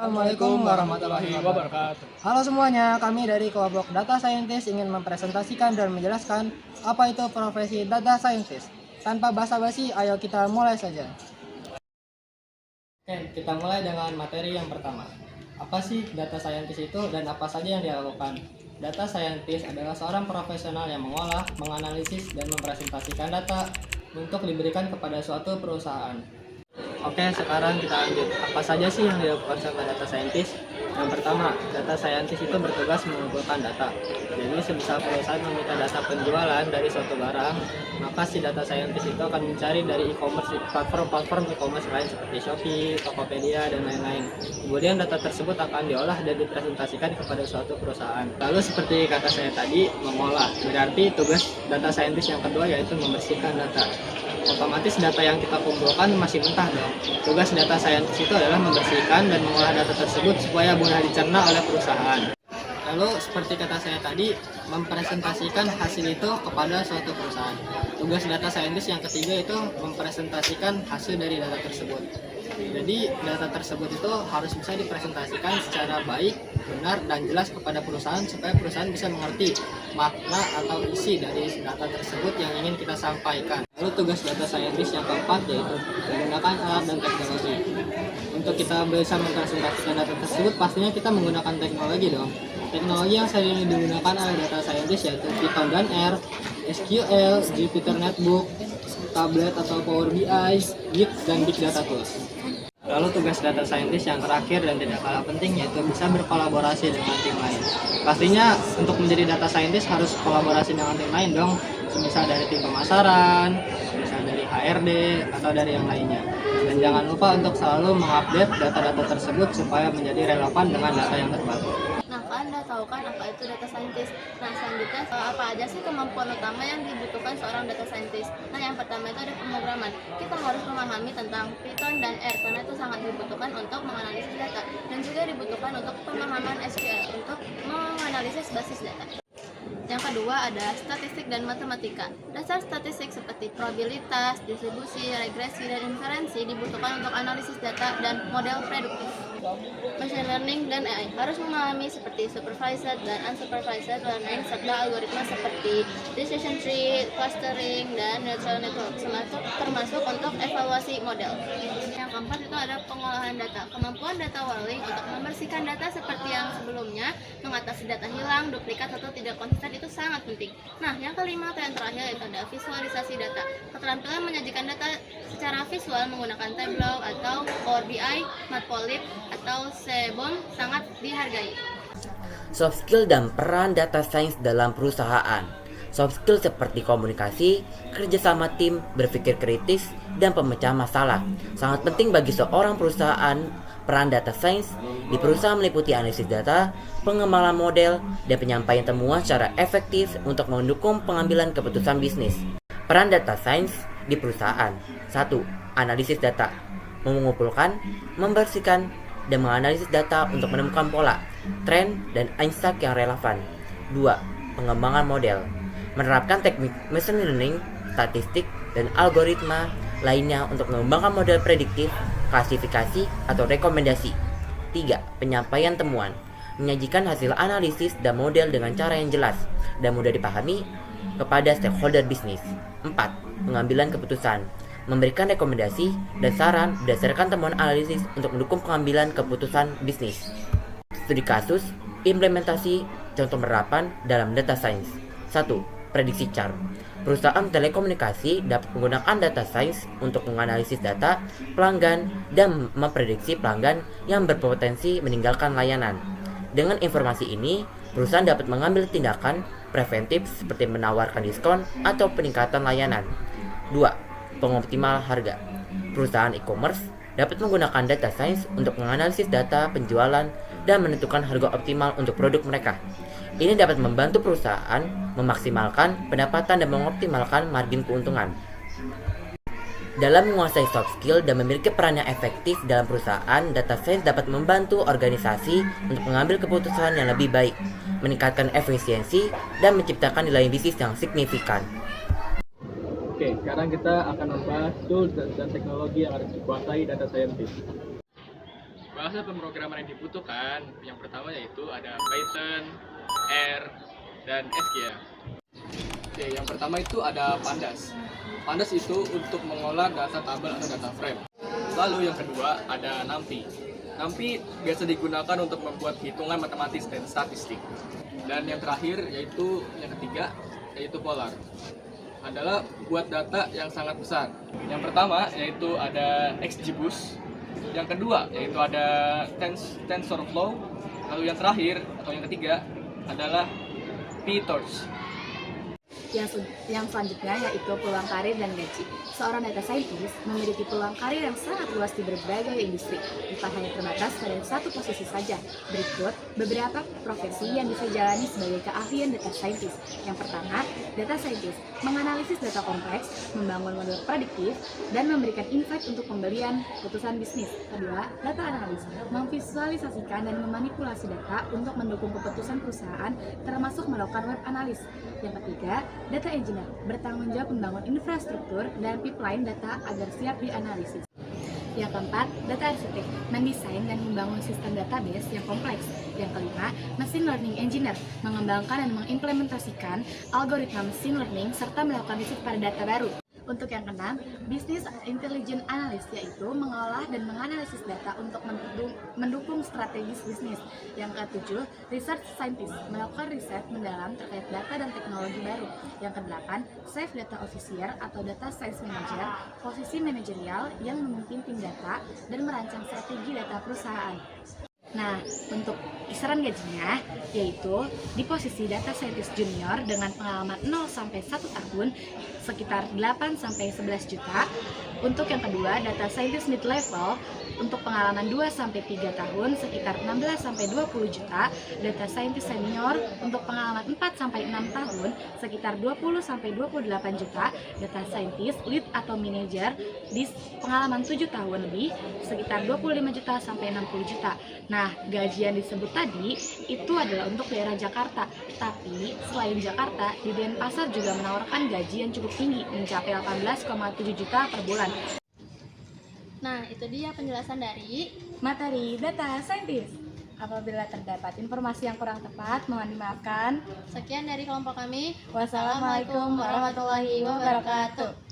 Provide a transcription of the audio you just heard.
Assalamualaikum warahmatullahi wabarakatuh. Halo semuanya, kami dari kelompok Data Scientist ingin mempresentasikan dan menjelaskan apa itu profesi Data Scientist. Tanpa basa-basi, ayo kita mulai saja. Oke, kita mulai dengan materi yang pertama. Apa sih Data Scientist itu dan apa saja yang dilakukan? Data Scientist adalah seorang profesional yang mengolah, menganalisis, dan mempresentasikan data untuk diberikan kepada suatu perusahaan. Oke, sekarang kita lanjut. Apa saja sih yang dilakukan sama data scientist? Yang pertama, data scientist itu bertugas mengumpulkan data. Jadi, sebesar perusahaan meminta data penjualan dari suatu barang, maka si data scientist itu akan mencari dari e-commerce di platform-platform e-commerce lain seperti Shopee, Tokopedia, dan lain-lain. Kemudian data tersebut akan diolah dan dipresentasikan kepada suatu perusahaan. Lalu seperti kata saya tadi, mengolah. Berarti tugas data scientist yang kedua yaitu membersihkan data. Otomatis data yang kita kumpulkan masih mentah dong. Tugas data scientist itu adalah membersihkan dan mengolah data tersebut supaya mudah dicerna oleh perusahaan. Lalu seperti kata saya tadi, mempresentasikan hasil itu kepada suatu perusahaan. Tugas data scientist yang ketiga itu mempresentasikan hasil dari data tersebut. Jadi data tersebut itu harus bisa dipresentasikan secara baik, benar, dan jelas kepada perusahaan supaya perusahaan bisa mengerti makna atau isi dari data tersebut yang ingin kita sampaikan. Lalu tugas data scientist yang keempat yaitu menggunakan alat dan teknologi. Untuk kita bisa mempresentasikan data tersebut, pastinya kita menggunakan teknologi dong. Teknologi yang sering digunakan oleh data scientist yaitu Python dan R, SQL, Jupyter Notebook, tablet atau Power BI, Git, dan Big Data Tools. Lalu tugas data scientist yang terakhir dan tidak kalah penting yaitu bisa berkolaborasi dengan tim lain. Pastinya untuk menjadi data scientist harus kolaborasi dengan tim lain dong, misal dari tim pemasaran, misal dari HRD, atau dari yang lainnya. Dan jangan lupa untuk selalu mengupdate data-data tersebut supaya menjadi relevan dengan data yang terbaru. Nah, Anda tahu kan apa itu data scientist? Nah, selanjutnya apa aja sih kemampuan utama yang dibutuhkan seorang data scientist? Nah, yang pertama itu ada pemrograman. Kita harus memahami tentang Python dan R karena itu sangat dibutuhkan untuk menganalisis data dan juga dibutuhkan untuk pemahaman SQL untuk menganalisis basis data. Yang kedua ada statistik dan matematika. Dasar statistik seperti probabilitas, distribusi, regresi, dan inferensi dibutuhkan untuk analisis data dan model prediktif. Machine learning dan AI harus memahami seperti supervised dan unsupervised learning serta algoritma seperti decision tree, clustering, dan neural network termasuk untuk evaluasi model. Yang keempat itu ada pengolahan data. Kemampuan data warehousing untuk membersihkan data seperti yang sebelumnya, mengatasi data hilang, duplikat atau tidak konsisten itu sangat penting. Nah, yang kelima atau yang terakhir itu ada visualisasi data. Keterampilan menyajikan data secara visual menggunakan Tableau atau Power BI, Matplotlib atau Seibon sangat dihargai. Soft skill dan peran data science dalam perusahaan. Soft skill seperti komunikasi, kerjasama tim, berpikir kritis, dan pemecahan masalah sangat penting bagi seorang perusahaan. Peran data science di perusahaan meliputi analisis data, pengembangan model, dan penyampaian temuan secara efektif untuk mendukung pengambilan keputusan bisnis. Peran data science di perusahaan. 1. Analisis data. Mengumpulkan, membersihkan, dan menganalisis data untuk menemukan pola, tren, dan insight yang relevan. 2. Pengembangan model. Menerapkan teknik machine learning, statistik, dan algoritma lainnya untuk mengembangkan model prediktif, klasifikasi, atau rekomendasi. 3. Penyampaian temuan. Menyajikan hasil analisis dan model dengan cara yang jelas dan mudah dipahami kepada stakeholder bisnis. 4. Pengambilan keputusan. Memberikan rekomendasi dan saran berdasarkan temuan analisis untuk mendukung pengambilan keputusan bisnis. Studi kasus, implementasi, contoh penerapan dalam data science. 1. Prediksi chart. Perusahaan telekomunikasi dapat menggunakan data science untuk menganalisis data pelanggan dan memprediksi pelanggan yang berpotensi meninggalkan layanan. Dengan informasi ini, perusahaan dapat mengambil tindakan preventif seperti menawarkan diskon atau peningkatan layanan. 2. Pengoptimal harga. Perusahaan e-commerce dapat menggunakan data science untuk menganalisis data penjualan dan menentukan harga optimal untuk produk mereka. Ini dapat membantu perusahaan memaksimalkan pendapatan dan mengoptimalkan margin keuntungan. Dalam menguasai soft skill dan memiliki peran yang efektif dalam perusahaan, data science dapat membantu organisasi untuk mengambil keputusan yang lebih baik, meningkatkan efisiensi, dan menciptakan nilai bisnis yang signifikan. Oke, sekarang kita akan membahas tools dan teknologi yang harus dikuasai data scientist. Bahasa pemrograman yang dibutuhkan yang pertama yaitu ada Python, R, dan SQL. Oke, yang pertama itu ada Pandas. Pandas itu untuk mengolah data tabel atau data frame. Lalu yang kedua ada NumPy. NumPy biasa digunakan untuk membuat hitungan matematis dan statistik. Dan yang terakhir yaitu yang ketiga yaitu Polar. Adalah buat data yang sangat besar. Yang pertama yaitu ada XGBoost. Yang kedua yaitu ada TensorFlow. Lalu yang terakhir atau yang ketiga adalah PyTorch. Yang selanjutnya yaitu peluang karir dan gaji. Seorang data scientist memiliki peluang karir yang sangat luas di berbagai industri, bukan hanya terbatas pada satu posisi saja. Berikut beberapa profesi yang bisa jalani sebagai keahlian data scientist. Yang pertama, data scientist menganalisis data kompleks, membangun model prediktif, dan memberikan insight untuk pembelian keputusan bisnis. Kedua, data analis memvisualisasikan dan memanipulasi data untuk mendukung keputusan perusahaan, termasuk melakukan web analis. Yang ketiga, data engineer bertanggung jawab membangun infrastruktur dan pipeline data agar siap dianalisis. Yang keempat, data arsitek mendesain dan membangun sistem database yang kompleks. Yang kelima, machine learning engineer mengembangkan dan mengimplementasikan algoritma machine learning serta melakukan riset pada data baru. Untuk yang keenam, business intelligence analyst yaitu mengolah dan menganalisis data untuk mendukung strategis bisnis. Yang ketujuh, research scientist melakukan riset mendalam terkait data dan teknologi baru. Yang kedelapan, chief data officer atau data science manager, posisi manajerial yang memimpin tim data dan merancang strategi data perusahaan. Nah, untuk kisaran gajinya yaitu di posisi data scientist junior dengan pengalaman 0 sampai 1 tahun sekitar 8 sampai 11 juta. Untuk yang kedua, data scientist mid level untuk pengalaman 2 sampai 3 tahun sekitar 16 sampai 20 juta. Data scientist senior untuk pengalaman 4 sampai 6 tahun sekitar 20 sampai 28 juta. Data scientist lead atau manager di pengalaman 7 tahun lebih sekitar 25 juta sampai 60 juta. Nah, gaji yang disebut tadi itu adalah untuk daerah Jakarta. Tapi selain Jakarta, di Denpasar juga menawarkan gaji yang cukup tinggi mencapai 18,7 juta per bulan. Nah, itu dia penjelasan dari Materi data scientist. Apabila terdapat informasi yang kurang tepat, mohon dimaafkan. sekian dari kelompok kami. Wassalamualaikum warahmatullahi wabarakatuh.